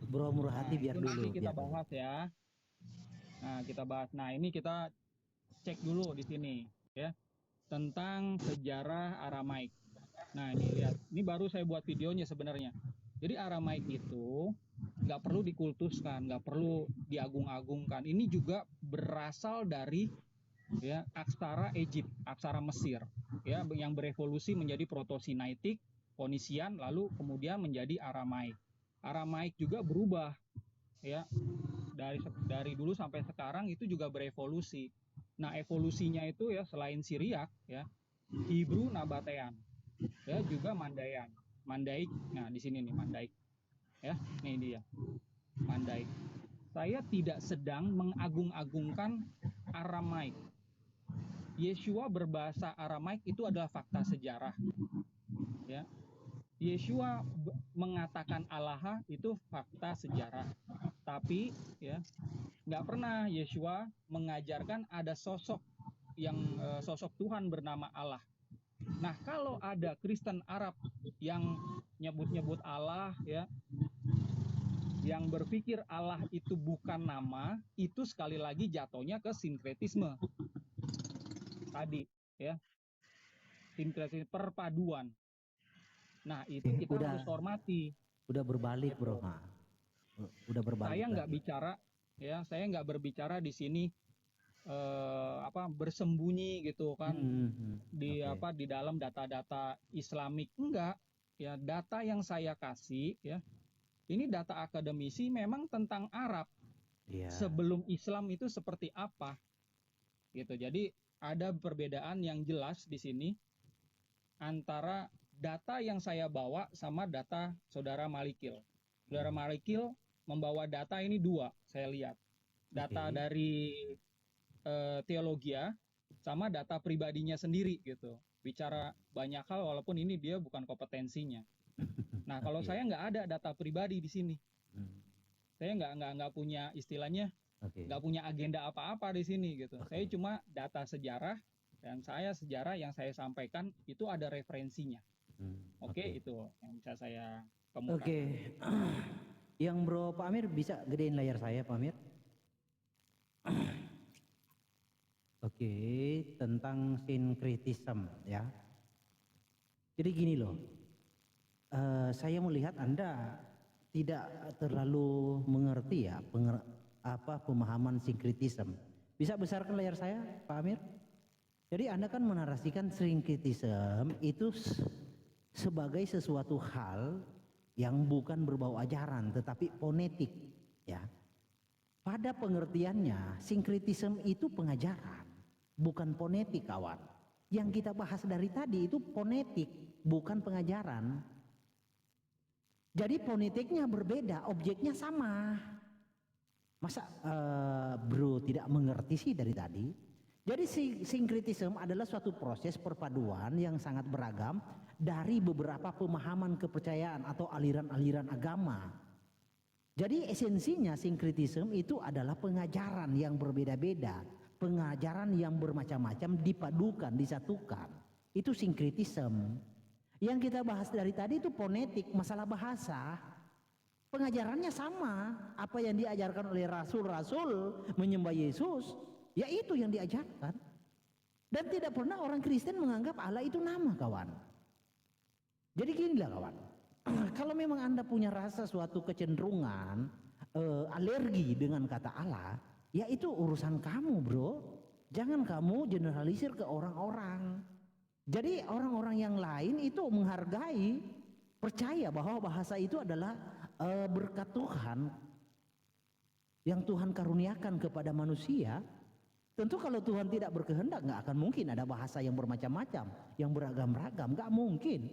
Bro murah hati Nah, biar itu dulu, nanti kita biar dulu. bahas ya. Nah, kita bahas. Nah, ini kita cek dulu di sini ya tentang sejarah Aramaik. Nah, ini lihat. Ini baru saya buat videonya sebenarnya. Jadi Aramaik itu nggak perlu dikultuskan, nggak perlu diagung-agungkan. Ini juga berasal dari ya aksara Egypt, aksara Mesir, ya yang berevolusi menjadi Proto-Sinaitik, Fonisian, lalu kemudian menjadi Aramaik. Aramaik juga berubah, ya dari dulu sampai sekarang itu juga berevolusi. Nah, evolusinya itu ya selain Syriak, ya Hebrew Nabatean, ya juga Mandaean, Mandaik. Nah, di sini nih Mandaik, ya, nih dia Mandaik. Saya tidak sedang mengagung-agungkan Aramaik. Yeshua berbahasa Aramaik itu adalah fakta sejarah, ya. Yeshua mengatakan Allah itu fakta sejarah. Tapi ya nggak pernah Yeshua mengajarkan ada sosok yang sosok Tuhan bernama Allah. Nah, kalau ada Kristen Arab yang nyebut-nyebut Allah ya, yang berpikir Allah itu bukan nama, itu sekali lagi jatuhnya ke sinkretisme tadi ya, sinkretisme perpaduan. Nah, itu kita harus hormati. Udah berbalik bro, Gitu. udah berbalik Saya nggak lagi. bicara ya, saya nggak berbicara di sini bersembunyi gitu kan di Oke. di dalam data-data Islamik, enggak ya. Data yang saya kasih ya ini data akademisi memang tentang Arab Iya. sebelum Islam itu seperti apa gitu. Jadi ada perbedaan yang jelas di sini antara data yang saya bawa sama data saudara Malikil. Saudara Malikil membawa data ini dua, saya lihat data Oke. dari teologia sama data pribadinya sendiri gitu. Bicara banyak hal walaupun ini dia bukan kompetensinya. Nah, kalau Oke. saya nggak ada data pribadi di sini. Hmm. Saya nggak punya istilahnya, Oke. nggak punya agenda apa-apa di sini gitu. Saya Oke. cuma data sejarah dan sejarah yang saya sampaikan itu ada referensinya. Oke, Oke. itu yang bisa saya Oke. kemukakan. Yang Bro Pak Amir bisa gedein layar saya Pak Amir. Oke, tentang sinkretisme ya. Jadi gini loh, saya melihat Anda tidak terlalu mengerti ya pemahaman sinkretisme. Bisa besarkan layar saya Pak Amir? Jadi Anda kan menarasikan sinkretisme itu sebagai sesuatu hal yang bukan berbau ajaran tetapi fonetik ya. Pada pengertiannya sinkretisme itu pengajaran, bukan fonetik kawan. Yang kita bahas dari tadi itu fonetik, bukan pengajaran. Jadi fonetiknya berbeda, objeknya sama. Masa bro tidak mengerti sih dari tadi? Jadi sinkretisme adalah suatu proses perpaduan yang sangat beragam dari beberapa pemahaman kepercayaan atau aliran-aliran agama. Jadi esensinya sinkretisme itu adalah pengajaran yang berbeda-beda, pengajaran yang bermacam-macam dipadukan, disatukan. Itu sinkretisme. Yang kita bahas dari tadi itu fonetik, masalah bahasa. Pengajarannya sama, apa yang diajarkan oleh rasul-rasul menyembah Yesus, ya itu yang diajarkan. Dan tidak pernah orang Kristen menganggap Allah itu nama kawan. Jadi ginilah kawan, kalau memang Anda punya rasa suatu kecenderungan alergi dengan kata Allah, ya itu urusan kamu bro. Jangan kamu generalisir ke orang-orang. Jadi orang-orang yang lain itu menghargai, percaya bahwa bahasa itu adalah berkat Tuhan yang Tuhan karuniakan kepada manusia. Tentu kalau Tuhan tidak berkehendak nggak akan mungkin ada bahasa yang bermacam-macam, yang beragam-ragam, nggak mungkin,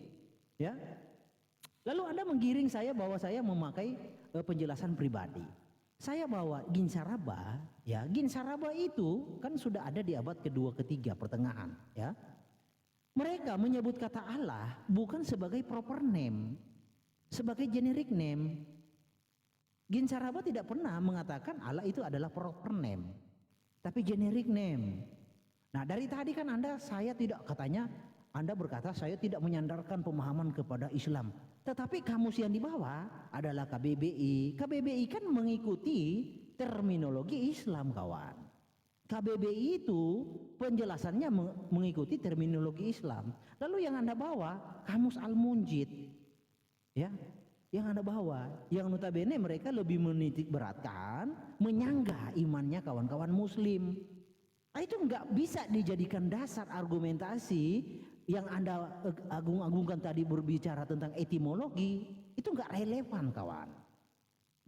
ya. Lalu Anda menggiring saya bahwa saya memakai penjelasan pribadi. Saya bawa Ginsaraba, ya. Ginsaraba itu kan sudah ada di abad kedua ketiga pertengahan, ya. Mereka menyebut kata Allah bukan sebagai proper name, sebagai generic name. Ginsaraba tidak pernah mengatakan Allah itu adalah proper name, tapi generic name. Nah dari tadi kan saya tidak katanya, Anda berkata saya tidak menyandarkan pemahaman kepada Islam. Tetapi kamus yang dibawa adalah KBBI. KBBI kan mengikuti terminologi Islam, kawan. KBBI itu penjelasannya mengikuti terminologi Islam. Lalu yang Anda bawa kamus Al-Munjid, ya, yang Anda bawa, yang notabene mereka lebih menitik beratkan menyanggah imannya kawan-kawan Muslim. Nah, itu nggak bisa dijadikan dasar argumentasi. Yang Anda agung-agungkan tadi berbicara tentang etimologi, itu nggak relevan, kawan.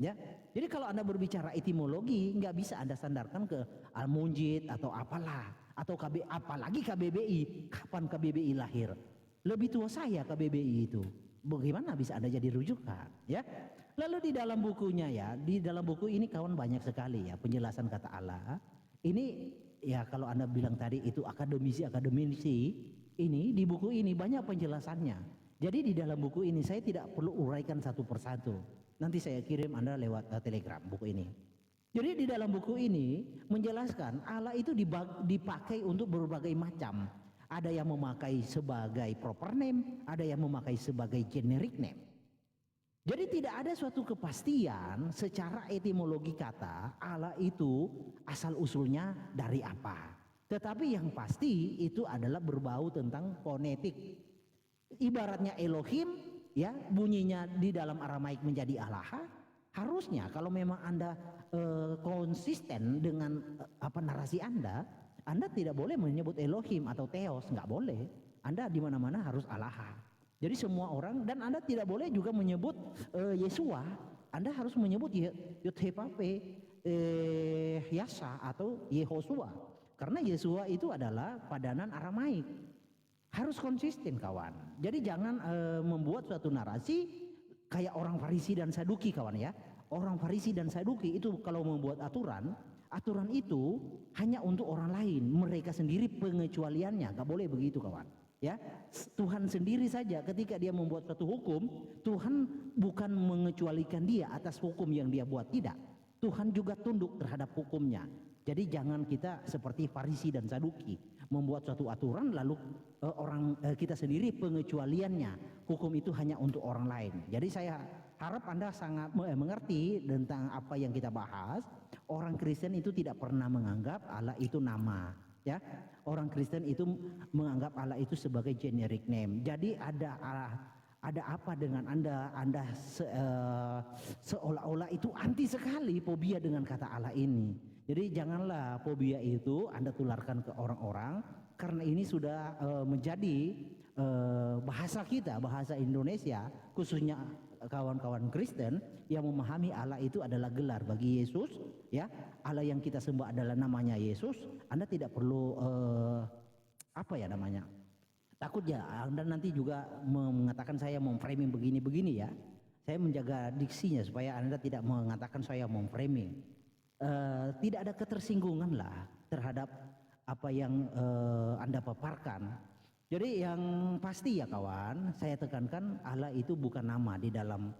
Ya, jadi kalau Anda berbicara etimologi, nggak bisa Anda sandarkan ke Al-Munjid atau apalah, atau apalagi KBBI. Kapan KBBI lahir? Lebih tua saya KBBI itu. Bagaimana bisa Anda jadi rujukan? Ya. Lalu di dalam bukunya, ya, di dalam buku ini kawan banyak sekali ya penjelasan kata Allah. Ini ya kalau Anda bilang tadi itu akademisi, ini di buku ini banyak penjelasannya. Jadi di dalam buku ini saya tidak perlu uraikan satu persatu. Nanti saya kirim Anda lewat Telegram buku ini. Jadi di dalam buku ini menjelaskan Allah itu dipakai untuk berbagai macam. Ada yang memakai sebagai proper name, ada yang memakai sebagai generic name. Jadi tidak ada suatu kepastian secara etimologi kata Allah itu asal usulnya dari apa. Tetapi yang pasti itu adalah berbau tentang fonetik. Ibaratnya Elohim, ya, bunyinya di dalam Aramaik menjadi Allah. Harusnya kalau memang Anda konsisten dengan narasi Anda tidak boleh menyebut Elohim atau Theos, nggak boleh. Anda di mana-mana harus Allah. Jadi semua orang, dan Anda tidak boleh juga menyebut Yesua. Anda harus menyebut Yud-He-Vav-He, Yasa atau Yehosua. Karena Yesua itu adalah padanan Aramaik. Harus konsisten, kawan. Jadi jangan membuat suatu narasi kayak orang Farisi dan Saduki, kawan, ya. Orang Farisi dan Saduki itu kalau membuat aturan itu hanya untuk orang lain. Mereka sendiri pengecualiannya, gak boleh begitu, kawan. Ya, Tuhan sendiri saja ketika dia membuat suatu hukum, Tuhan bukan mengecualikan dia atas hukum yang dia buat, tidak. Tuhan juga tunduk terhadap hukumnya. Jadi jangan kita seperti Farisi dan Saduki membuat suatu aturan lalu kita sendiri pengecualiannya. Hukum itu hanya untuk orang lain. Jadi saya harap Anda sangat mengerti tentang apa yang kita bahas. Orang Kristen itu tidak pernah menganggap Allah itu nama, ya. Orang Kristen itu menganggap Allah itu sebagai generic name. Jadi ada apa dengan Anda seolah-olah itu anti sekali fobia dengan kata Allah ini. Jadi janganlah fobia itu Anda tularkan ke orang-orang, karena ini sudah menjadi bahasa kita, bahasa Indonesia, khususnya kawan-kawan Kristen yang memahami Allah itu adalah gelar bagi Yesus, ya. Allah yang kita sembah adalah namanya Yesus. Anda tidak perlu takut ya Anda nanti juga mengatakan saya mau framing begini-begini, ya. Saya menjaga diksinya supaya Anda tidak mengatakan saya mau framing. Tidak ada ketersinggungan lah terhadap apa yang Anda paparkan. Jadi yang pasti ya kawan, saya tekankan Allah itu bukan nama di dalam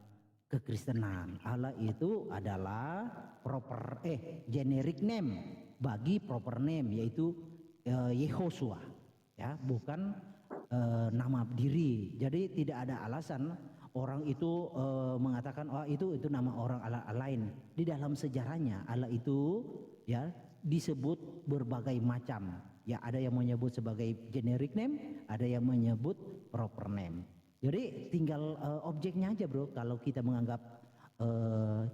kekristenan. Allah itu adalah generic name bagi proper name, yaitu Yehosua, ya, bukan nama diri. Jadi tidak ada alasan orang itu mengatakan itu nama orang Allah lain. Di dalam sejarahnya Allah itu, ya, disebut berbagai macam. Ya, ada yang menyebut sebagai generic name, ada yang menyebut proper name. Jadi tinggal objeknya aja, bro. Kalau kita menganggap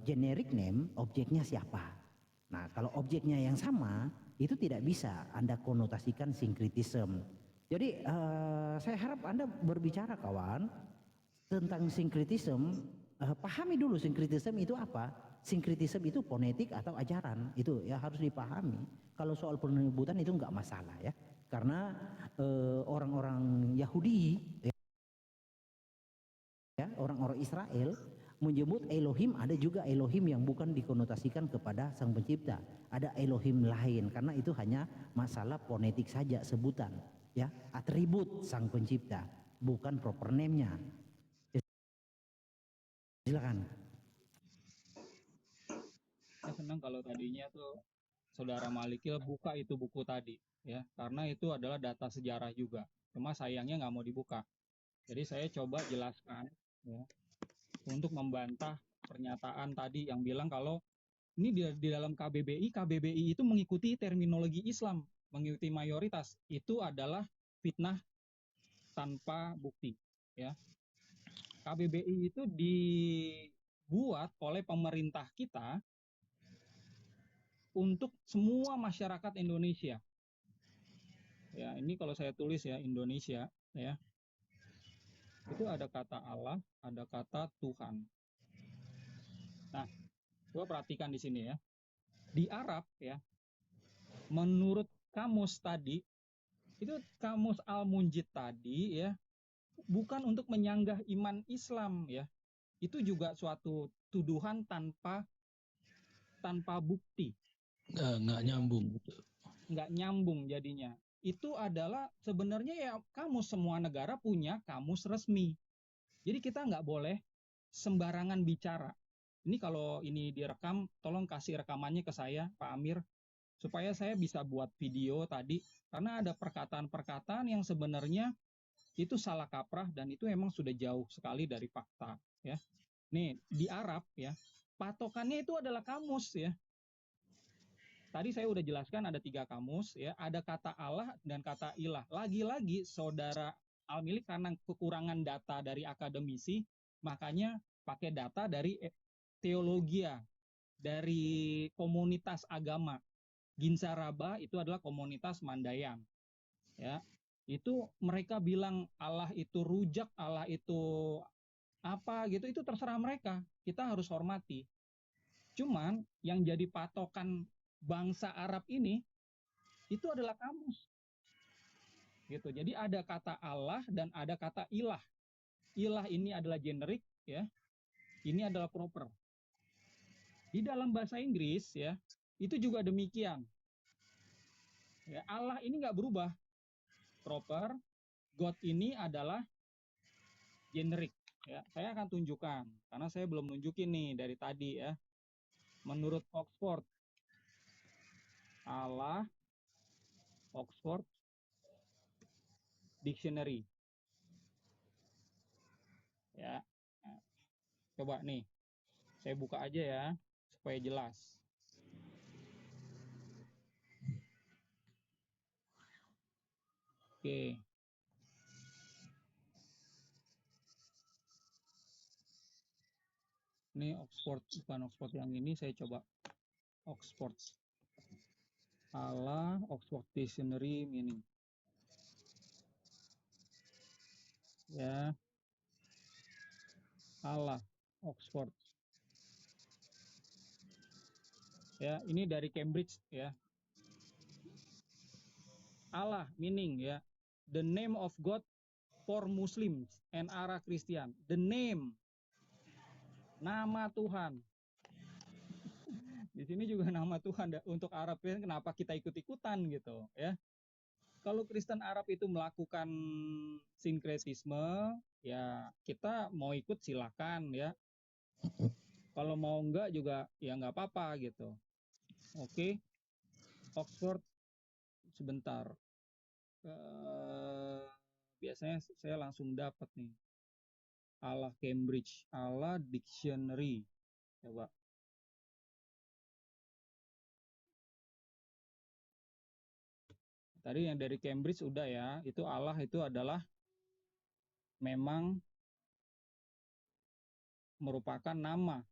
generic name, objeknya siapa? Nah, kalau objeknya yang sama, itu tidak bisa Anda konotasikan sinkritisme. Jadi saya harap Anda berbicara, kawan, tentang sinkritisme. Pahami dulu sinkritisme itu apa. Sinkritisme itu fonetik atau ajaran, itu ya harus dipahami. Kalau soal penyebutan itu enggak masalah, ya, karena orang-orang Yahudi, ya, orang-orang Israel menyebut Elohim, ada juga Elohim yang bukan dikonotasikan kepada Sang Pencipta. Ada Elohim lain, karena itu hanya masalah fonetik saja, sebutan, ya, atribut Sang Pencipta, bukan proper name-nya. Silakan. Saya senang kalau tadinya tuh Saudara Malikil buka itu buku tadi, ya, karena itu adalah data sejarah juga. Cuma sayangnya nggak mau dibuka. Jadi saya coba jelaskan ya, untuk membantah pernyataan tadi yang bilang kalau ini di dalam KBBI itu mengikuti terminologi Islam, mengikuti mayoritas. Itu adalah fitnah tanpa bukti. Ya, KBBI itu dibuat oleh pemerintah kita untuk semua masyarakat Indonesia. Ya, ini kalau saya tulis ya Indonesia, ya. Itu ada kata Allah, ada kata Tuhan. Nah, coba perhatikan di sini ya. Di Arab ya, menurut kamus tadi, itu kamus Al-Munjid tadi ya, bukan untuk menyanggah iman Islam ya. Itu juga suatu tuduhan tanpa bukti. Nggak nyambung. Nggak nyambung jadinya. Itu adalah sebenarnya ya kamus, semua negara punya kamus resmi. Jadi kita nggak boleh sembarangan bicara. Ini kalau ini direkam, tolong kasih rekamannya ke saya, Pak Amir, supaya saya bisa buat video tadi. Karena ada perkataan-perkataan yang sebenarnya itu salah kaprah dan itu emang sudah jauh sekali dari fakta. Ya, nih di Arab ya, patokannya itu adalah kamus ya. Tadi saya udah jelaskan ada 3 kamus ya, ada kata Allah dan kata ilah. Lagi-lagi saudara Al-Milik karena kekurangan data dari akademisi, makanya pakai data dari teologia, dari komunitas agama. Ginsaraba itu adalah komunitas Mandailing. Ya. Itu mereka bilang Allah itu rujak, Allah itu apa gitu, itu terserah mereka. Kita harus hormati. Cuman yang jadi patokan bangsa Arab ini itu adalah kamus. Gitu. Jadi ada kata Allah dan ada kata ilah. Ilah ini adalah generik ya. Ini adalah proper. Di dalam bahasa Inggris ya, itu juga demikian. Ya, Allah ini nggak berubah. Proper, God ini adalah generik. Ya, saya akan tunjukkan karena saya belum nunjukin nih dari tadi ya. Menurut Oxford, Allah, Oxford Dictionary. Ya, coba nih, saya buka aja ya supaya jelas. Oke. Ini Oxford, bukan Oxford yang ini, saya coba Oxford. Allah, Oxford Dictionary meaning. Ya. Allah, Oxford. Ya, ini dari Cambridge ya. Allah meaning ya, the name of God for Muslims and Arab Christian. The name, nama Tuhan. Di sini juga nama Tuhan untuk Arab ya. Kenapa kita ikut-ikutan gitu ya? Kalau Kristen Arab itu melakukan sinkretisme, ya kita mau ikut silakan ya. Kalau mau enggak juga ya nggak apa-apa gitu. Oke, Oxford sebentar. Biasanya saya langsung dapat nih. Allah Cambridge, Allah Dictionary. Coba. Tadi yang dari Cambridge udah ya. Itu Allah itu adalah memang merupakan nama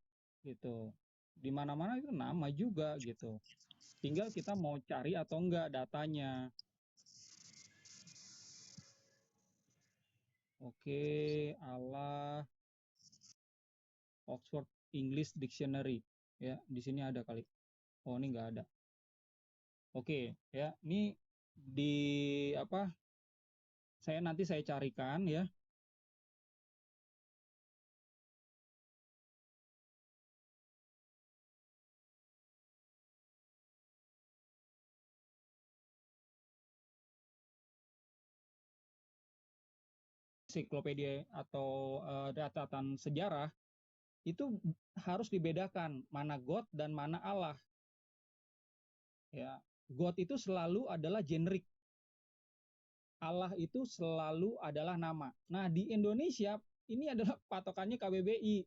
gitu. Di mana-mana itu nama juga gitu. Tinggal kita mau cari atau enggak datanya. Oke, Allah Oxford English Dictionary. Ya, di sini ada kali. Oh, ini enggak ada. Oke, ya. Ini di apa? Nanti saya carikan ya. Ensiklopedia atau catatan sejarah itu harus dibedakan mana God dan mana Allah. Ya, God itu selalu adalah generik. Allah itu selalu adalah nama. Nah, di Indonesia ini adalah patokannya KBBI.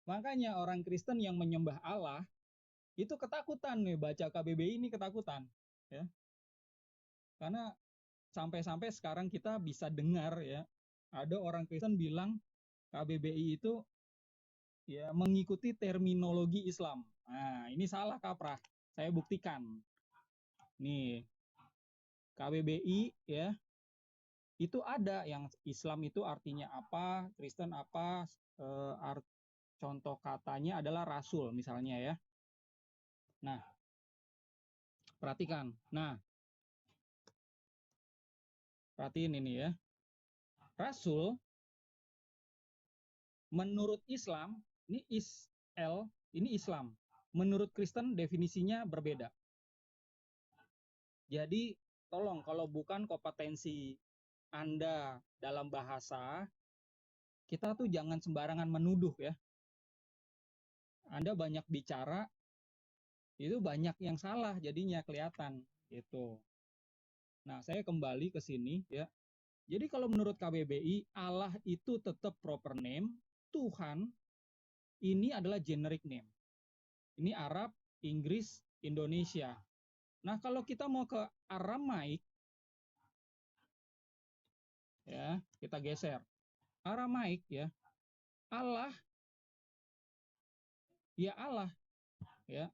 Makanya orang Kristen yang menyembah Allah itu ketakutan nih, baca KBBI ini ketakutan, ya. Karena sampai-sampai sekarang kita bisa dengar ya, ada orang Kristen bilang KBBI itu ya mengikuti terminologi Islam. Nah, ini salah kaprah. Saya buktikan. Nih, KBBI ya, itu ada yang Islam itu artinya apa, Kristen apa, contoh katanya adalah rasul misalnya ya. Nah, perhatikan. Nah, perhatiin ini ya. Rasul menurut Islam, ini ini Islam. Menurut Kristen definisinya berbeda. Jadi tolong kalau bukan kompetensi Anda dalam bahasa, kita tuh jangan sembarangan menuduh ya. Anda banyak bicara, itu banyak yang salah jadinya kelihatan gitu. Nah, saya kembali ke sini ya. Jadi kalau menurut KBBI, Allah itu tetap proper name, Tuhan ini adalah generic name. Ini Arab, Inggris, Indonesia. Nah, kalau kita mau ke Aramaik, ya, kita geser. Aramaik ya, Allah, ya Allah, ya.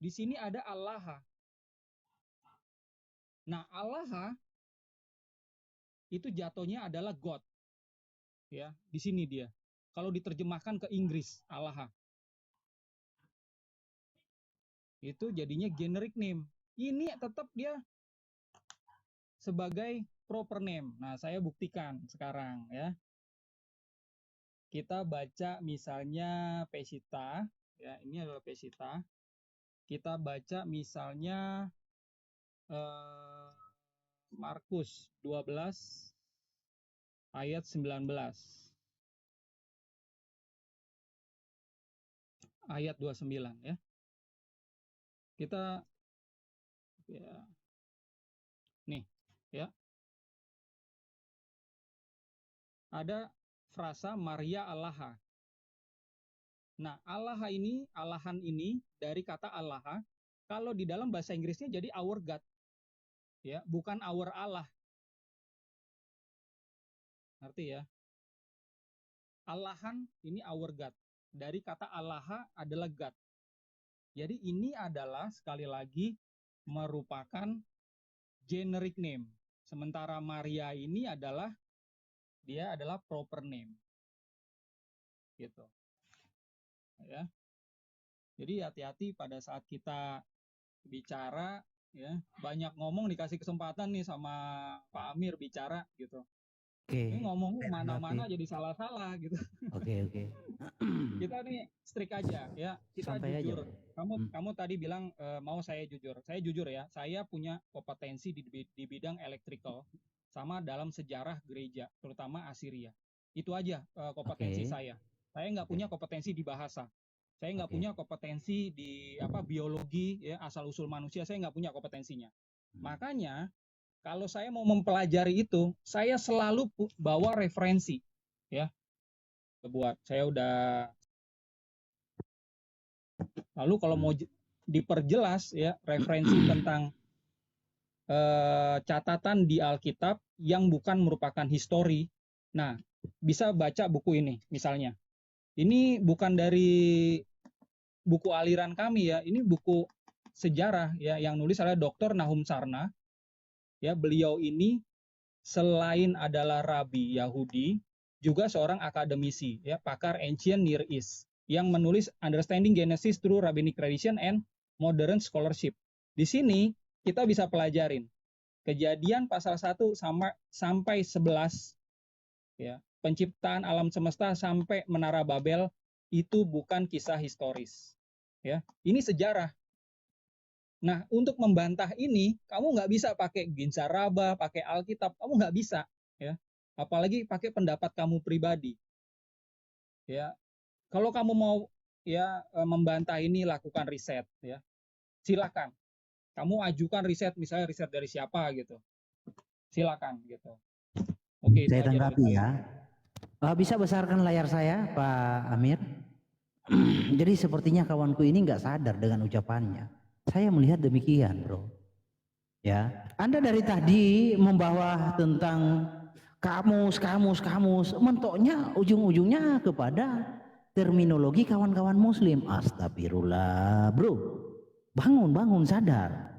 Di sini ada Allah. Nah, Allah itu jatuhnya adalah God, ya. Di sini dia. Kalau diterjemahkan ke Inggris, Allah. Itu jadinya generic name. Ini tetap dia sebagai proper name. Nah, saya buktikan sekarang ya. Kita baca misalnya Pesita, ya, ini adalah Pesita. Kita baca misalnya Markus 12 ayat 19. Ayat 29 ya. Kita ya nih ya. Ada frasa Maria Allaha. Nah, Allaha ini, Allahan ini dari kata Allaha, kalau di dalam bahasa Inggrisnya jadi our God. Ya, bukan our Allah. Ngerti ya? Allahan ini our God. Dari kata Allaha adalah God. Jadi ini adalah sekali lagi merupakan generic name. Sementara Maria ini adalah dia adalah proper name. Gitu. Ya. Jadi hati-hati pada saat kita bicara ya, banyak ngomong dikasih kesempatan nih sama Pak Amir bicara gitu. Oke, Ini ngomongnya saya mana-mana tanggapi. jadi salah-salah gitu. Oke. Kita nih strict aja ya, kita Santai aja, jujur. Bro. Kamu tadi bilang mau saya jujur. Saya jujur ya, saya punya kompetensi di bidang electrical sama dalam sejarah gereja, terutama Assyria. Itu aja kompetensi Oke. saya. Saya nggak Oke. punya kompetensi di bahasa. Saya nggak Oke. punya kompetensi di biologi ya, asal usul manusia. Saya nggak punya kompetensinya. Makanya kalau saya mau mempelajari itu, saya selalu bawa referensi ya. Buat saya udah. Lalu kalau mau diperjelas ya referensi tentang catatan di Alkitab yang bukan merupakan histori. Nah, bisa baca buku ini misalnya. Ini bukan dari buku aliran kami ya, ini buku sejarah ya yang nulis adalah Dr. Nahum Sarna. Ya, beliau ini selain adalah rabi Yahudi, juga seorang akademisi ya, pakar Ancient Near East yang menulis Understanding Genesis Through Rabbinic Tradition and Modern Scholarship. Di sini kita bisa pelajarin Kejadian pasal 1 sampai 11 ya, penciptaan alam semesta sampai Menara Babel itu bukan kisah historis. Ya, ini sejarah. Nah, untuk membantah ini, kamu nggak bisa pakai Ginza Raba, pakai Alkitab, kamu nggak bisa. Ya, apalagi pakai pendapat kamu pribadi. Ya, kalau kamu mau ya membantah ini, lakukan riset. Ya, silakan. Kamu ajukan riset, misalnya riset dari siapa gitu. Silakan gitu. Oke, itu Saya aja dari tanggapi saya. ya. Bisa besarkan layar saya, Pak Amir. Jadi sepertinya kawanku ini nggak sadar dengan ucapannya. Saya melihat demikian, bro. Ya, Anda dari tadi membawa tentang kamus, mentoknya ujung-ujungnya kepada terminologi kawan-kawan Muslim. Astagfirullah, bro. Bangun, sadar.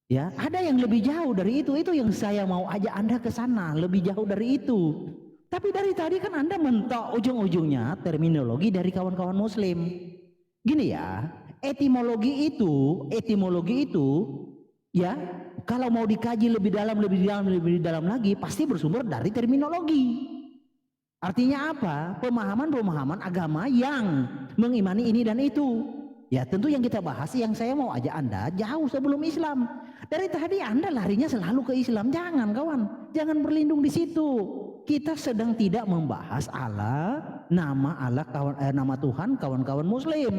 Ya, ada yang lebih jauh dari itu yang saya mau ajak Anda ke sana, lebih jauh dari itu. Tapi dari tadi kan Anda mentok ujung-ujungnya terminologi dari kawan-kawan Muslim. Gini ya, etimologi itu ya, kalau mau dikaji lebih dalam lagi pasti bersumber dari terminologi. Artinya apa? Pemahaman agama yang mengimani ini dan itu. Ya tentu yang kita bahas, yang saya mau ajak Anda jauh sebelum Islam. Dari tadi Anda larinya selalu ke Islam. Jangan kawan, jangan berlindung di situ. Kita sedang tidak membahas nama Tuhan kawan-kawan Muslim.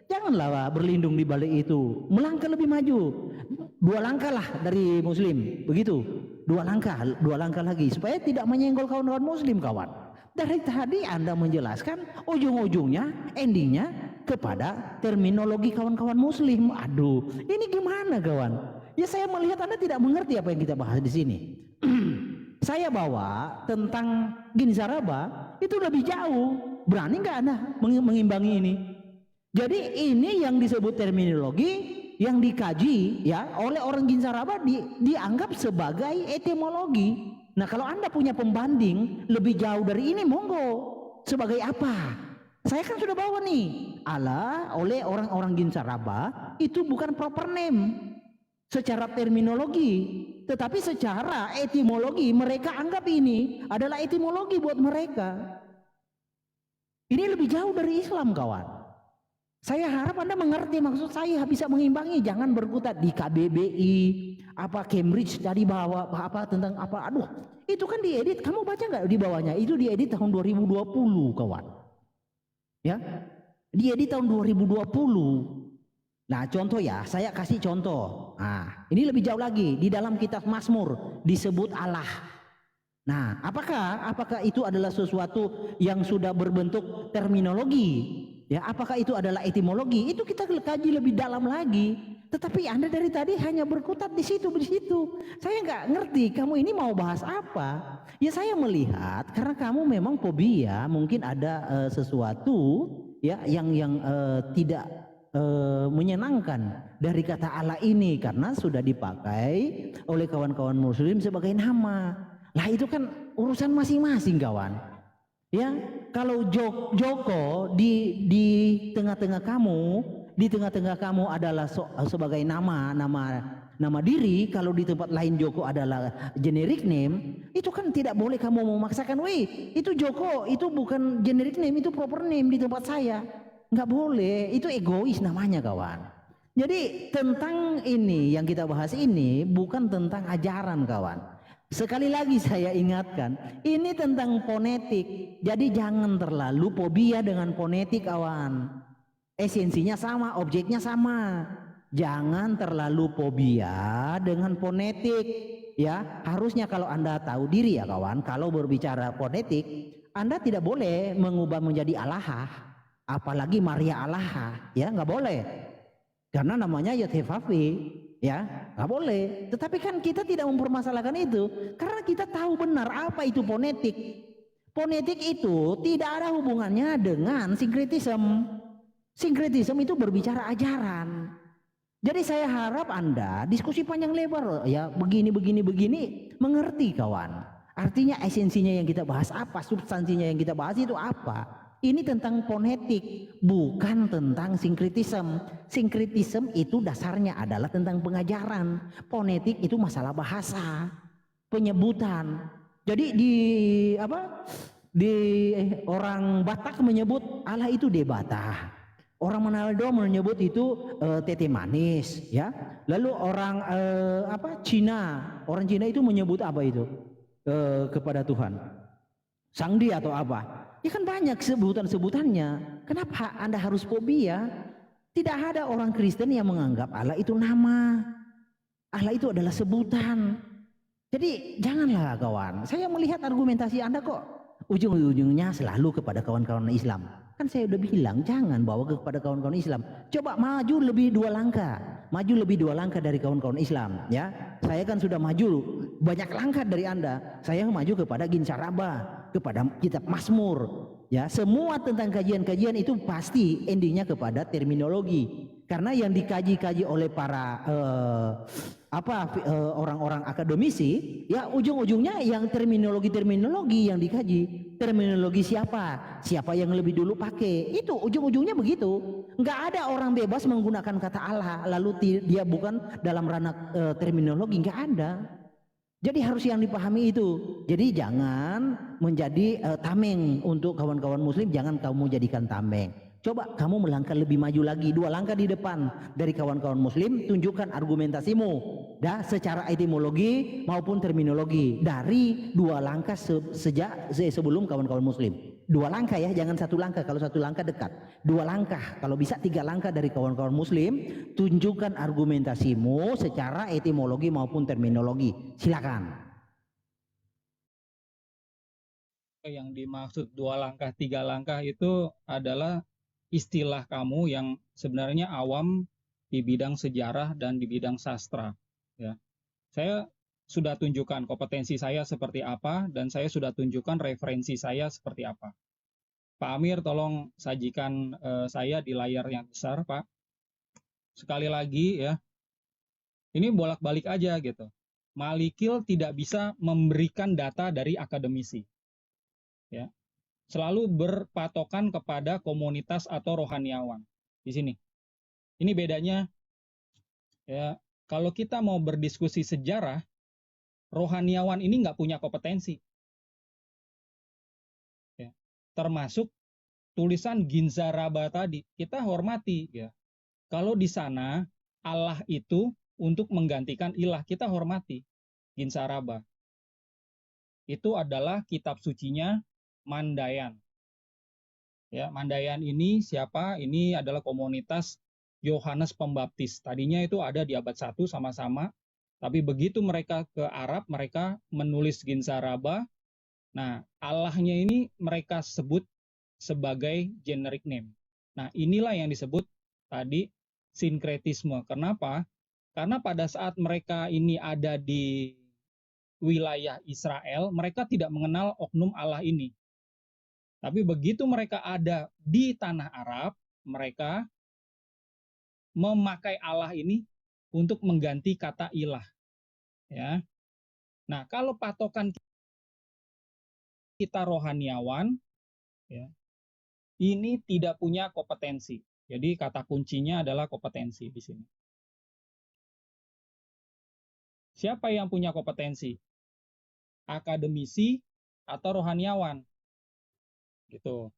Janganlah berlindung di balik itu. Melangkah lebih maju. 2 langkah lah dari Muslim. Begitu. 2 langkah lagi supaya tidak menyenggol kawan-kawan Muslim, kawan. Dari tadi Anda menjelaskan ujung-ujungnya, endingnya kepada terminologi kawan-kawan Muslim. Aduh, ini gimana kawan? Ya saya melihat Anda tidak mengerti apa yang kita bahas di sini. Saya bawa tentang Ginsaraba itu lebih jauh. Berani nggak Anda mengimbangi ini? Jadi ini yang disebut terminologi yang dikaji ya oleh orang Ginsaraba dianggap sebagai etimologi. Nah kalau Anda punya pembanding lebih jauh dari ini, monggo. Sebagai apa? Saya kan sudah bawa nih. Oleh orang-orang Ginsaraba itu bukan proper name secara terminologi, tetapi secara etimologi mereka anggap ini adalah etimologi buat mereka. Ini lebih jauh dari Islam, kawan. Saya harap Anda mengerti maksud saya, bisa mengimbangi, jangan berkutat di KBBI, apa Cambridge tadi bawa apa tentang apa. Aduh, itu kan diedit, kamu baca nggak di bawahnya? Itu diedit tahun 2020, kawan. Ya, diedit tahun 2020. Nah contoh ya, saya kasih contoh. Nah ini lebih jauh lagi, di dalam kitab Mazmur disebut Allah. Nah apakah itu adalah sesuatu yang sudah berbentuk terminologi? Ya, apakah itu adalah etimologi? Itu kita kaji lebih dalam lagi. Tetapi Anda dari tadi hanya berkutat di situ. Saya nggak ngerti kamu ini mau bahas apa. Ya saya melihat karena kamu memang fobia, mungkin ada sesuatu ya yang tidak menyenangkan dari kata Allah ini karena sudah dipakai oleh kawan-kawan Muslim sebagai nama. Lah itu kan urusan masing-masing, kawan. Ya, kalau Joko di tengah-tengah kamu adalah sebagai nama diri, kalau di tempat lain Joko adalah generic name, itu kan tidak boleh kamu memaksakan, wih itu Joko, itu bukan generic name, itu proper name di tempat saya. Nggak boleh, itu egois namanya, kawan. Jadi tentang ini yang kita bahas ini bukan tentang ajaran, kawan. Sekali lagi saya ingatkan, ini tentang fonetik. Jadi jangan terlalu fobia dengan fonetik, kawan. Esensinya sama, objeknya sama. Jangan terlalu fobia dengan fonetik. Ya, harusnya kalau Anda tahu diri ya, kawan, kalau berbicara fonetik, Anda tidak boleh mengubah menjadi Allah. Apalagi Maria Allah, ya nggak boleh, karena namanya Yotefafi, ya nggak boleh. Tetapi kan kita tidak mempermasalahkan itu, karena kita tahu benar apa itu fonetik. Fonetik itu tidak ada hubungannya dengan sinkretisme. Sinkretisme itu berbicara ajaran. Jadi saya harap Anda diskusi panjang lebar ya, begini mengerti, kawan. Artinya esensinya yang kita bahas apa, substansinya yang kita bahas itu apa. Ini tentang fonetik, bukan tentang sinkretisme. Sinkretisme itu dasarnya adalah tentang pengajaran. Fonetik itu masalah bahasa, penyebutan. Jadi di orang Batak menyebut Allah itu Debata. Orang Manado menyebut itu tete manis, ya. Lalu orang Cina itu menyebut apa itu kepada Tuhan? Sangdi atau apa? Ya kan banyak sebutan-sebutannya. Kenapa Anda harus fobia? Tidak ada orang Kristen yang menganggap Allah itu nama. Allah itu adalah sebutan. Jadi janganlah, kawan. Saya melihat argumentasi Anda kok ujung-ujungnya selalu kepada kawan-kawan Islam. Kan saya udah bilang jangan bawa kepada kawan-kawan Islam. Coba maju lebih 2 langkah, maju lebih 2 langkah dari kawan-kawan Islam. Ya, saya kan sudah maju banyak langkah dari Anda. Saya maju kepada Ginsaraba, kepada kitab Mazmur. Ya, semua tentang kajian-kajian itu pasti endingnya kepada terminologi. Karena yang dikaji-kaji oleh para orang-orang akademisi, ya ujung-ujungnya yang terminologi yang dikaji. Terminologi siapa yang lebih dulu pakai, itu ujung-ujungnya begitu. Nggak ada orang bebas menggunakan kata Allah lalu dia bukan dalam ranah terminologi, nggak ada. Jadi harus yang dipahami itu. Jadi jangan menjadi tameng untuk kawan-kawan muslim, jangan kamu jadikan tameng. Coba kamu melangkah lebih maju lagi, 2 langkah di depan dari kawan-kawan muslim, tunjukkan argumentasimu secara etimologi maupun terminologi dari 2 langkah sebelum kawan-kawan muslim. 2 langkah ya, jangan 1 langkah. Kalau 1 langkah dekat, 2 langkah. Kalau bisa 3 langkah dari kawan-kawan muslim, tunjukkan argumentasimu secara etimologi maupun terminologi. Silakan. Yang dimaksud 2 langkah, 3 langkah itu adalah istilah kamu yang sebenarnya awam di bidang sejarah dan di bidang sastra. Ya, saya sudah tunjukkan kompetensi saya seperti apa dan saya sudah tunjukkan referensi saya seperti apa. Pak Amir, tolong sajikan saya di layar yang besar, Pak. Sekali lagi ya, ini bolak-balik aja gitu. Malikil tidak bisa memberikan data dari akademisi. Ya, selalu berpatokan kepada komunitas atau rohaniawan. Di sini. Ini bedanya ya, kalau kita mau berdiskusi sejarah, rohaniawan ini nggak punya kompetensi. Ya. Termasuk tulisan Ginzaraba tadi, kita hormati ya. Kalau di sana Allah itu untuk menggantikan ilah, kita hormati Ginzaraba. Itu adalah kitab sucinya Mandayan. Ya, Mandayan ini siapa? Ini adalah komunitas Yohanes Pembaptis. Tadinya itu ada di abad 1 sama-sama, tapi begitu mereka ke Arab, mereka menulis Ginzaraba. Nah, Allahnya ini mereka sebut sebagai generic name. Nah, inilah yang disebut tadi sinkretisme. Kenapa? Karena pada saat mereka ini ada di wilayah Israel, mereka tidak mengenal oknum Allah ini. Tapi begitu mereka ada di tanah Arab, mereka memakai Allah ini untuk mengganti kata ilah. Ya. Nah, kalau patokan kita rohaniawan, ya, ini tidak punya kompetensi. Jadi kata kuncinya adalah kompetensi di sini. Siapa yang punya kompetensi? Akademisi atau rohaniawan? Gitu.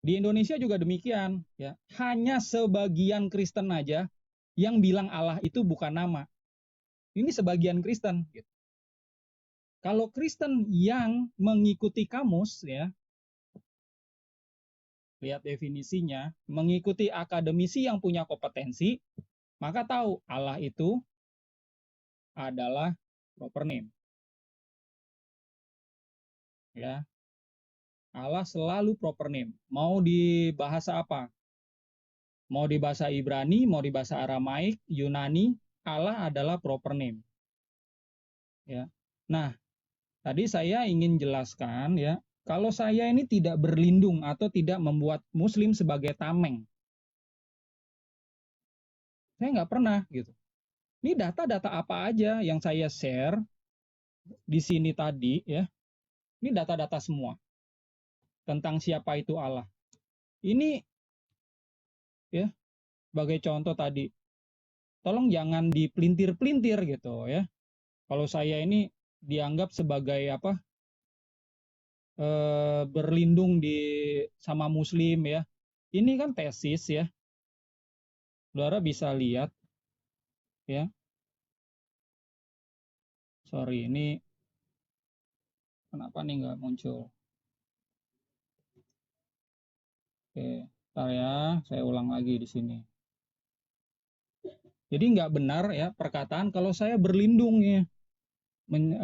Di Indonesia juga demikian, ya. Hanya sebagian Kristen aja yang bilang Allah itu bukan nama. Ini sebagian Kristen, gitu. Kalau Kristen yang mengikuti kamus, ya, lihat definisinya, mengikuti akademisi yang punya kompetensi, maka tahu Allah itu adalah proper name. Ya. Allah selalu proper name. Mau di bahasa apa? Mau di bahasa Ibrani, mau di bahasa Aramaik, Yunani, Allah adalah proper name. Ya. Nah, tadi saya ingin jelaskan ya, kalau saya ini tidak berlindung atau tidak membuat Muslim sebagai tameng. Saya nggak pernah gitu. Ini data-data apa aja yang saya share di sini tadi ya. Ini data-data semua tentang siapa itu Allah. Ini ya, sebagai contoh tadi, tolong jangan dipelintir-pelintir gitu ya. Kalau saya ini dianggap sebagai apa? Berlindung di sama Muslim ya. Ini kan tesis ya. Saudara bisa lihat ya. Sorry, ini kenapa nih nggak muncul? Oke, bentar ya, saya ulang lagi di sini. Jadi nggak benar ya perkataan kalau saya berlindung ya,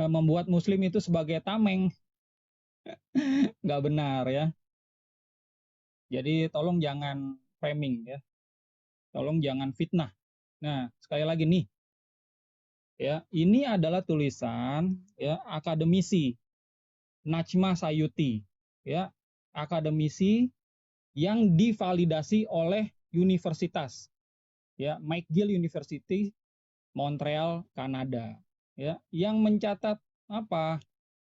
membuat Muslim itu sebagai tameng. nggak benar ya. Jadi tolong jangan framing ya, tolong jangan fitnah. Nah, sekali lagi nih, ya, ini adalah tulisan ya akademisi Najma Sayuti, ya, akademisi yang divalidasi oleh universitas, ya, McGill University, Montreal, Kanada, ya, yang mencatat apa?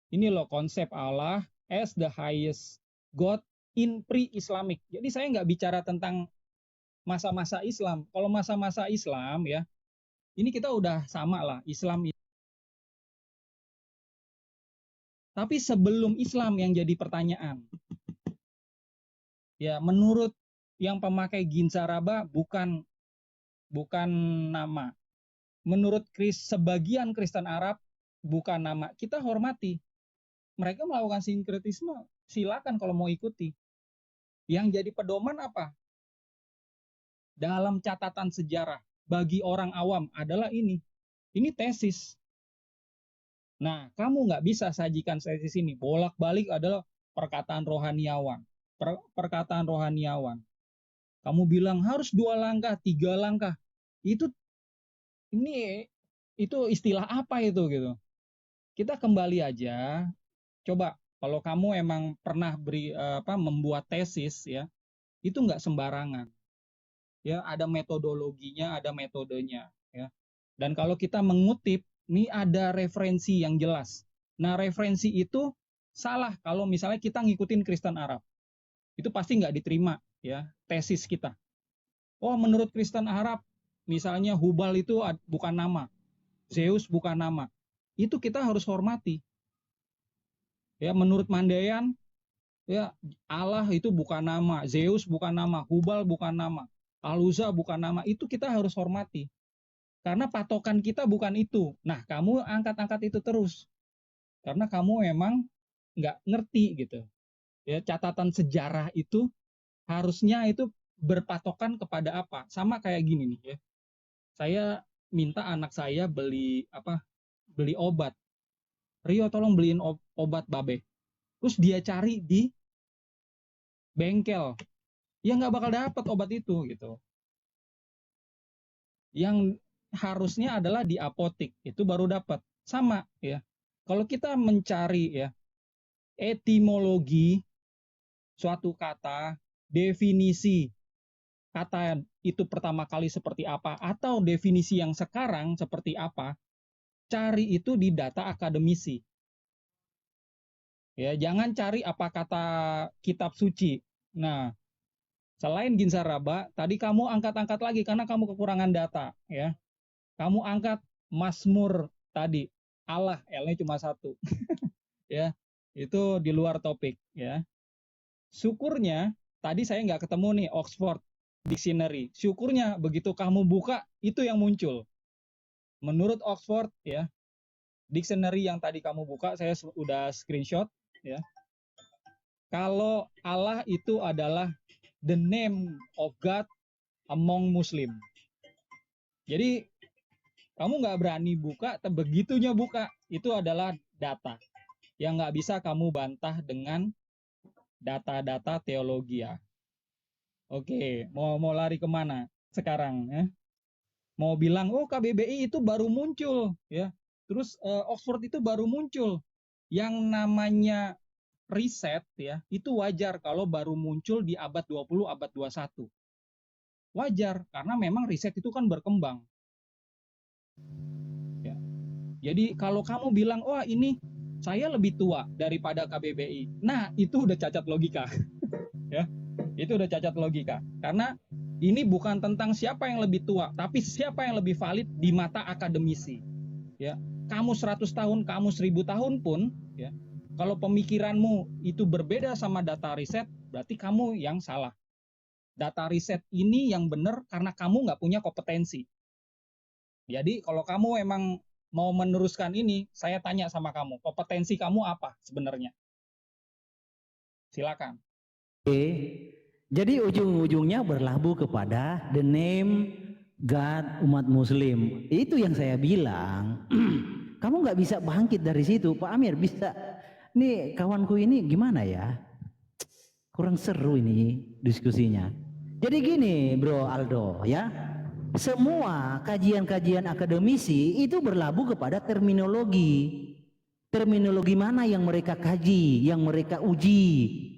Ini loh konsep Allah as the highest God in pre-Islamic. Jadi saya nggak bicara tentang masa-masa Islam. Kalau masa-masa Islam ya, ini kita udah sama lah Islam. Tapi sebelum Islam yang jadi pertanyaan, ya menurut yang pemakai Ginsaraba bukan nama. Menurut sebagian Kristen Arab bukan nama. Kita hormati. Mereka melakukan sinkretisme, silakan kalau mau ikuti. Yang jadi pedoman apa? Dalam catatan sejarah bagi orang awam adalah ini. Ini tesis. Nah, kamu nggak bisa sajikan tesis ini. Bolak-balik adalah perkataan rohaniawan. Perkataan rohaniawan. Kamu bilang harus 2 langkah, 3 langkah. Itu istilah apa itu gitu. Kita kembali aja. Coba kalau kamu emang pernah membuat tesis ya, itu nggak sembarangan. Ya, ada metodologinya, ada metodenya ya. Dan kalau kita mengutip, ini ada referensi yang jelas. Nah, referensi itu salah kalau misalnya kita ngikutin Kristen Arab. Itu pasti nggak diterima ya tesis kita. Oh, menurut Kristen Arab misalnya Hubal itu bukan nama, Zeus bukan nama. Itu kita harus hormati. Ya, menurut Mandaean ya Allah itu bukan nama, Zeus bukan nama, Hubal bukan nama, Aluza bukan nama. Itu kita harus hormati. Karena patokan kita bukan itu. Nah, kamu angkat-angkat itu terus. Karena kamu emang nggak ngerti gitu. Ya, catatan sejarah itu harusnya itu berpatokan kepada apa? Sama kayak gini nih ya. Saya minta anak saya beli obat. Rio tolong beliin obat babe. Terus dia cari di bengkel. Ya nggak bakal dapat obat itu gitu. Yang harusnya adalah di apotik, itu baru dapat. Sama ya. Kalau kita mencari ya etimologi suatu kata, definisi kata itu pertama kali seperti apa, atau definisi yang sekarang seperti apa, cari itu di data akademisi. Ya, jangan cari apa kata kitab suci. Nah, selain Ginsaraba, tadi kamu angkat-angkat lagi karena kamu kekurangan data. Ya, kamu angkat Mazmur tadi, Allah, L-nya cuma 1. Ya, itu di luar topik. Ya, syukurnya tadi saya nggak ketemu nih Oxford Dictionary. Syukurnya begitu kamu buka itu yang muncul. Menurut Oxford ya, dictionary yang tadi kamu buka saya udah screenshot ya. Kalau Allah itu adalah the name of God among Muslim. Jadi kamu nggak berani buka, begitunya buka itu adalah data yang nggak bisa kamu bantah dengan data-data teologi ya. Oke, mau lari kemana sekarang ya? Mau bilang oh KBBI itu baru muncul ya, terus Oxford itu baru muncul. Yang namanya riset ya itu wajar kalau baru muncul di abad 20, abad 21. Wajar karena memang riset itu kan berkembang. Ya. Jadi kalau kamu bilang wah ini saya lebih tua daripada KBBI, nah itu udah cacat logika. Ya, itu udah cacat logika. Karena ini bukan tentang siapa yang lebih tua, tapi siapa yang lebih valid di mata akademisi. Ya, kamu 100 tahun, kamu 1000 tahun pun, ya, kalau pemikiranmu itu berbeda sama data riset, berarti kamu yang salah. Data riset ini yang benar karena kamu nggak punya kompetensi. Jadi kalau kamu emang mau meneruskan ini, saya tanya sama kamu, kompetensi kamu apa sebenarnya? Silakan. Oke. Jadi ujung-ujungnya berlabuh kepada the name God umat Muslim. Itu yang saya bilang. Kamu nggak bisa bangkit dari situ, Pak Amir. Bisa Nih kawanku ini gimana ya? Kurang seru ini diskusinya. Jadi gini Bro Aldo ya, semua kajian-kajian akademisi itu berlabuh kepada terminologi. Terminologi mana yang mereka kaji, yang mereka uji,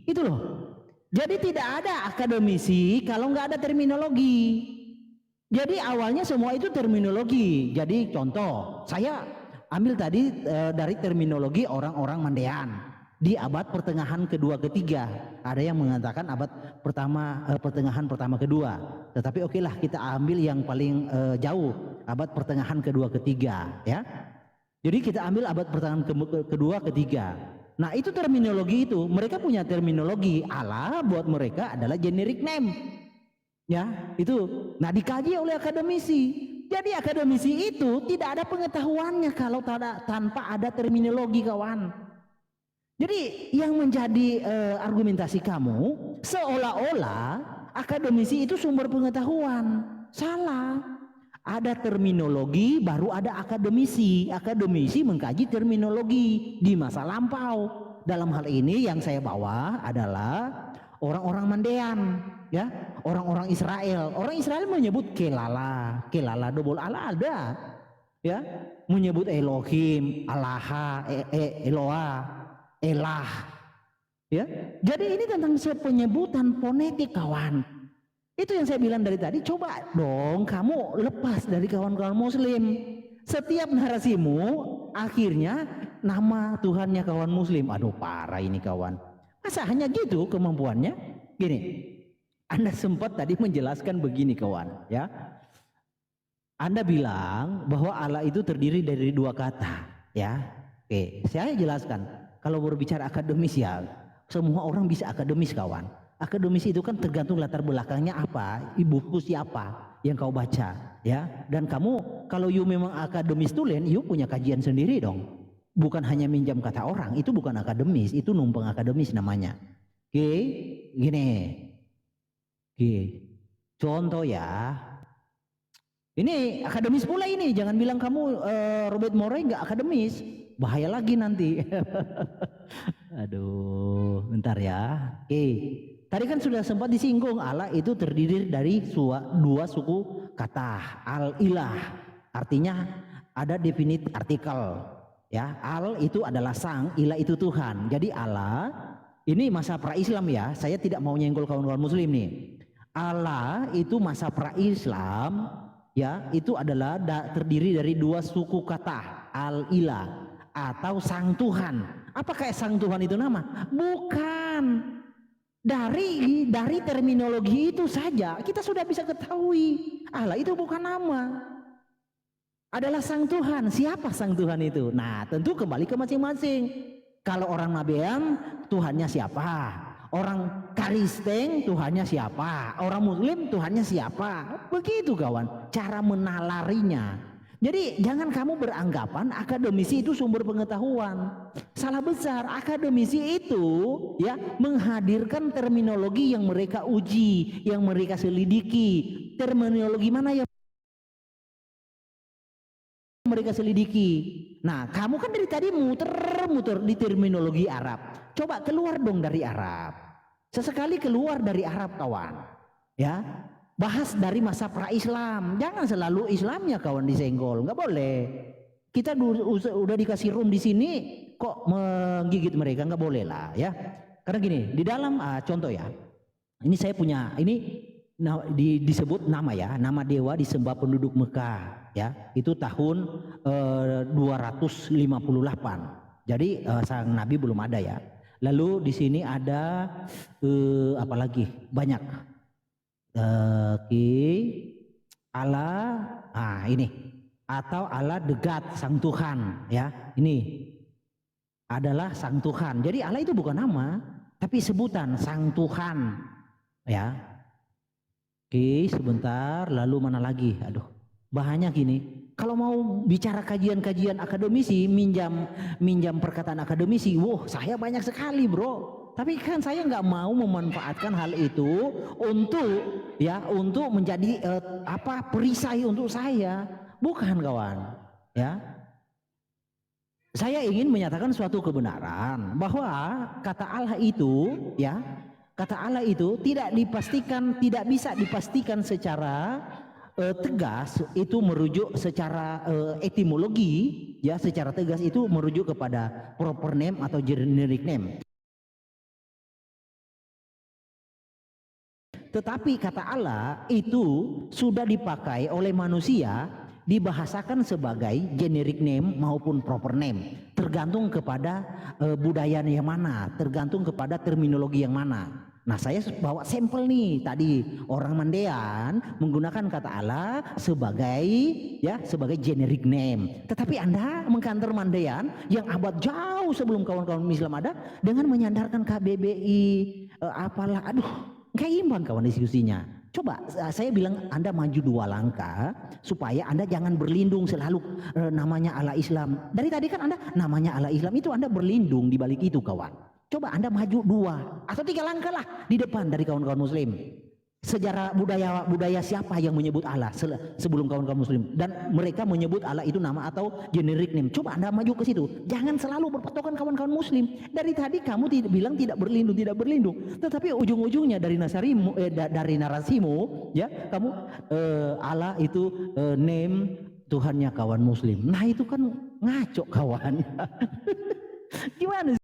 itu loh. Jadi tidak ada akademisi kalau nggak ada terminologi. Jadi awalnya semua itu terminologi. Jadi contoh, saya ambil tadi dari terminologi orang-orang Mandean di abad pertengahan kedua ketiga. Ada yang mengatakan abad pertama pertengahan pertama kedua. Tetapi oke lah kita ambil yang paling jauh, abad pertengahan kedua ketiga ya. Jadi kita ambil abad pertengahan kedua ketiga. Nah itu terminologi itu, mereka punya terminologi. Allah buat mereka adalah generic name. Ya itu. Nah dikaji oleh akademisi. Jadi akademisi itu tidak ada pengetahuannya kalau tanpa ada terminologi kawan. Jadi yang menjadi argumentasi kamu seolah-olah akademisi itu sumber pengetahuan. Salah. Ada terminologi baru ada akademisi. Akademisi mengkaji terminologi di masa lampau. Dalam hal ini yang saya bawa adalah orang-orang Mandean ya, orang-orang Israel. Orang Israel menyebut kelala, kelala double Allah ada ya, menyebut Elohim, Allah, Eloa, Elah ya. Jadi ini tentang penyebutan fonetik kawan. Itu yang saya bilang dari tadi, coba dong kamu lepas dari kawan-kawan muslim. Setiap narasimu akhirnya nama Tuhannya kawan muslim. Aduh parah ini kawan. Masa hanya gitu kemampuannya? Gini, Anda sempat tadi menjelaskan begini kawan ya. Anda bilang bahwa Allah itu terdiri dari dua kata ya. Oke, saya jelaskan. Kalau berbicara akademis ya, semua orang bisa akademis kawan. Akademis itu kan tergantung latar belakangnya apa, buku siapa yang kau baca ya. Dan kamu kalau you memang akademis tulen, you punya kajian sendiri dong. Bukan hanya minjam kata orang, itu bukan akademis, itu numpang akademis namanya. Oke, gini. Oke. Contoh ya. Ini akademis pula ini, jangan bilang kamu Robert Moray nggak akademis. Bahaya lagi nanti. Aduh, bentar ya. Oke. Tadi kan sudah sempat disinggung Allah itu terdiri dari dua suku kata al-ilah. Artinya ada definite artikel. Ya, al itu adalah sang, ilah itu Tuhan. Jadi Allah ini masa pra-Islam ya. Saya tidak mau nyenggol kawan-kawan muslim nih. Allah itu masa pra-Islam ya, itu adalah terdiri dari dua suku kata, al-ilah atau sang Tuhan. Apakah sang Tuhan itu nama? Bukan. Dari terminologi itu saja kita sudah bisa ketahui Allah itu bukan nama, adalah sang Tuhan. Siapa sang Tuhan itu? Nah tentu kembali ke masing-masing. Kalau orang Nabean Tuhannya siapa, orang Kristen Tuhannya siapa, orang Muslim Tuhannya siapa, begitu kawan cara menalarinya. Jadi jangan kamu beranggapan akademisi itu sumber pengetahuan. Salah besar. Akademisi itu ya menghadirkan terminologi yang mereka uji, yang mereka selidiki. Terminologi mana yang mereka selidiki. Nah, kamu kan dari tadi muter-muter di terminologi Arab. Coba keluar dong dari Arab. Sesekali keluar dari Arab kawan. Ya. Bahas dari masa pra-Islam. Jangan selalu Islamnya kawan disenggol, nggak boleh. Kita udah dikasih room di sini, kok menggigit mereka, nggak boleh lah ya. Karena gini, di dalam contoh ya, ini saya punya, ini disebut nama ya, nama dewa disembah penduduk Mekah ya. Itu tahun 258. Jadi sang Nabi belum ada ya. Lalu di sini ada apa lagi? Banyak. Allah ini atau Allah degat sang Tuhan ya, ini adalah sang Tuhan. Jadi Allah itu bukan nama tapi sebutan sang Tuhan ya. Oke sebentar, lalu mana lagi, aduh bahannya gini. Kalau mau bicara kajian-kajian akademisi, minjam perkataan akademisi, wah saya banyak sekali bro. Tapi kan saya nggak mau memanfaatkan hal itu untuk menjadi perisai untuk saya, bukan kawan, ya. Saya ingin menyatakan suatu kebenaran bahwa kata Allah itu, ya, kata Allah itu tidak dipastikan, tidak bisa dipastikan secara tegas itu merujuk secara etimologi, ya, secara tegas itu merujuk kepada proper name atau generic name. Tetapi kata Allah itu sudah dipakai oleh manusia, dibahasakan sebagai generic name maupun proper name, tergantung kepada budaya yang mana, tergantung kepada terminologi yang mana. Nah, saya bawa sampel nih tadi, orang Mandean menggunakan kata Allah sebagai, ya, sebagai generic name. Tetapi Anda mengkantor Mandean yang abad jauh sebelum kawan-kawan Islam ada dengan menyandarkan KBBI, apalah, aduh, nggak imbang kawan diskusinya. Coba saya bilang Anda maju 2 langkah supaya Anda jangan berlindung selalu namanya Allah Islam. Dari tadi kan Anda namanya Allah Islam itu Anda berlindung di balik itu kawan. Coba Anda maju 2 atau 3 langkah lah di depan dari kawan-kawan Muslim. Sejarah budaya siapa yang menyebut Allah sebelum kawan-kawan Muslim, dan mereka menyebut Allah itu nama atau generic name. Coba Anda maju ke situ, jangan selalu berpatokan kawan-kawan Muslim. Dari tadi kamu bilang tidak berlindung, tetapi ujung-ujungnya dari dari narasimu, ya, kamu Allah itu name Tuhannya kawan Muslim. Nah itu kan ngaco kawan. Gimana